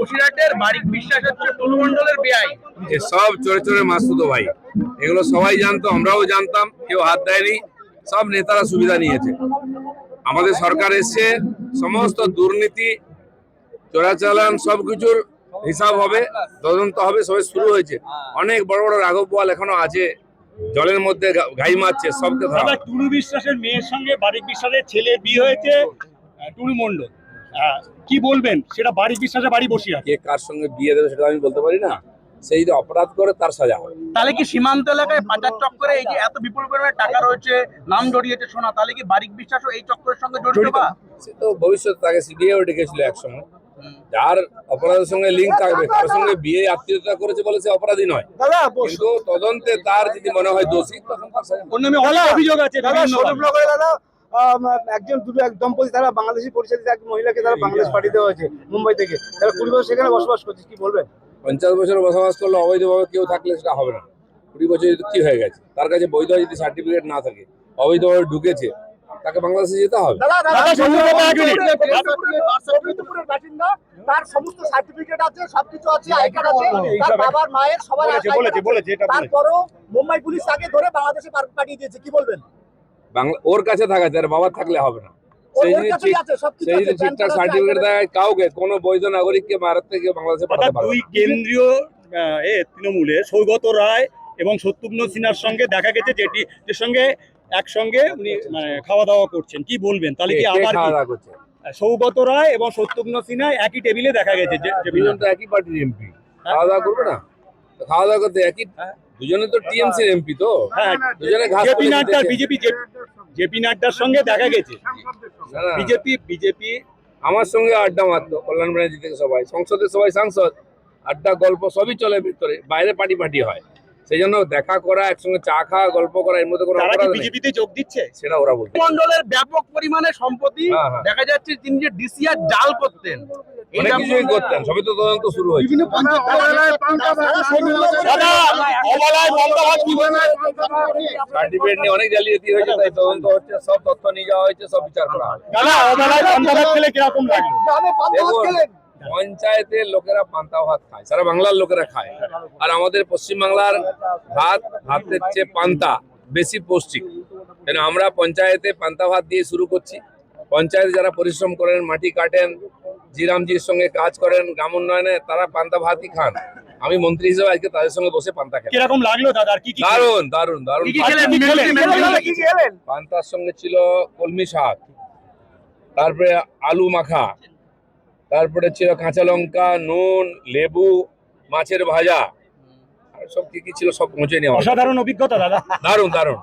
বসিরহাটের বারিক বিশ্বাস হচ্ছে টুলু মণ্ডলের বেআই। সব চোরে চোরে মাসুতো ভাই, এগুলো সবাই জানতো, আমরাও জানতাম, কেউ হাত দেয়নি। সব নেতারা সুবিধা নিয়েছে। আমাদের সরকার এসছে, সমস্ত দুর্নীতি চোরাচালান সবকিছুর হিসাব হবে, তদন্ত হবে, সবে শুরু হয়েছে। অনেক বড় বড় রাঘব বোয়াল এখনো আছে, জলের মধ্যে ঘাই মারছে, সবকে ধরা। টুলু বিশ্বাসের মেয়ের সঙ্গে বারিক বিশ্বাসের ছেলের বিয়ে হয়েছে, টুলু মণ্ডল। কি বলবেন, সেটা বারিক বিশ্বাসের বাড়ি বসিরহাট। কে কার সঙ্গে বিয়ে দেবে সেটা আমি বলতে পারি না। সেই যে অপরাধ করে তার সাজা হবে। তাহলে কি সীমান্ত এলাকায় পাচার চক্করে এই যে এত বিপুল পরিমাণে টাকা রয়েছে, নাম জড়িয়েছে সোনা, তাহলে কি বারিক বিশ্বাসও এই চক্করের সঙ্গে জড়িত? বা সে তো ভবিষ্যৎ, তাকে সিবিআইও ডেকেছিল একসময়। যার অপরাধের সঙ্গে লিঙ্ক থাকবে, কার সঙ্গে বিয়ে আত্মীয়তা করেছে বলে সে অপরাধী নয়, কিন্তু তদন্তে তার যদি মনে হয় দোষী তখন তার সাজা। অভিযোগ আছে একজন দুটো এক দম্পতি তারা বাংলাদেশি পরিচয় এক মহিলাকে তারা বাংলাদেশ পাঠিয়ে দেওয়া হয়েছে মুম্বাই থেকে। তারা 20 বছর সেখানে বসবাস করছে, কি বলবেন? 50 বছর বসবাস করলে অবৈধভাবে কেউ থাকলে সেটা হবে না। 20 বছর কি হয়ে গেছে, তার কাছে বৈধ যদি সার্টিফিকেট না থাকে, অবৈধভাবে ঢুকেছে, তাকে বাংলাদেশে যেতে হবে। তার সমস্ত সার্টিফিকেট আছে, সবকিছু আছে, আই কার্ড আছে, তার বাবার মায়ের সবার আছে। তারপরও মুম্বাই পুলিশ তাকে ধরে বাংলাদেশে পাঠিয়ে দিয়েছে, কি বলবেন? ওর কাছে থাকা যায়, বাবার থাকলে হবে না। সেই যদি ঠিকঠাক সার্টিফিকেট দেয় কাউকে, কোনো বৈধ নাগরিককে ভারত থেকে বাংলাদেশে পাঠাতে পারবে। দুই কেন্দ্রীয় তৃণমূলে সৌগত রায় এবং শত্রুঘ্ন সিনহার সঙ্গে দেখা গেছে, যেটির সঙ্গে একসঙ্গে উনি মানে খাওয়া দাওয়া করছেন, কি বলবেন? তাহলে কি আবার খাওয়া দাওয়া করছে? সৌগত রায় এবং শত্রুঘ্ন সিনহা একই টেবিলে দেখা গেছে, দুজন তো একই পার্টির এমপি, খাওয়া দাওয়া করবে না? খাওয়া দাওয়া করতে একই, দুজনে তো টিএমসির এমপি, তো দুজনে ঘাস জেপি নাড্ডার জেপি নাড্ডার সঙ্গে দেখা গেছে। বিজেপি আমার সঙ্গে আড্ডা মারতো, কল্যাণ ব্যানার্জি থেকে সবাই, সংসদের সবাই সাংসদ, আড্ডা গল্প সবই চলে ভিতরে, বাইরে পার্টি হয়। সেই জন্য দেখা করা, একসঙ্গে চা খাওয়া, গল্প করা, এর মধ্যে কোনো অপরাধ নেই। বিজেপিতে যোগ দিচ্ছে সেটা ওরা বলছে। মণ্ডলের ব্যাপক পরিমাণে সম্পত্তি দেখা যাচ্ছে, তিনি যে ডিসিআর জাল করতেন, অনেক কিছুই করতেন, সবই তো তদন্ত শুরু হয়েছে। সার্টিফিকেট নিয়ে অনেক জালিয়াতি হয়েছে, তাই তদন্ত হচ্ছে, সব তথ্য নিয়ে যাওয়া হয়েছে, সব বিচার করা হবে। পঞ্চায়েতের লোকেরা পান্তা ভাত খায়, সারা বাংলার লোকেরা খায়, আর আমাদের পশ্চিমবাংলার ভাতের চেয়ে পান্তা বেশি পৌষ্টিক। কেন আমরা পঞ্চায়েতে পান্তা ভাত দিয়ে শুরু করছি। পঞ্চায়েতে যারা পরিশ্রম করেন, মাটি কাটেন, জিরামজির সঙ্গে কাজ করেন গ্রাম উন্নয়নে, তারা পান্তা ভাতই খান। আমি মন্ত্রী হিসেবে আজকে তাদের সঙ্গে বসে পান্তা খাই। কিরকম লাগলো দাদা? দারুন দারুন দারুন। পান্তার সঙ্গে ছিল কলমি শাক, তারপরে আলু মাখা, তারপরে ছিল কাঁচা লঙ্কা, নুন, লেবু, মাছের ভাজা, আর সব কি ছিল সব পৌঁছে নেওয়া। অসাধারণ অভিজ্ঞতা দাদা, দারুন দারুন।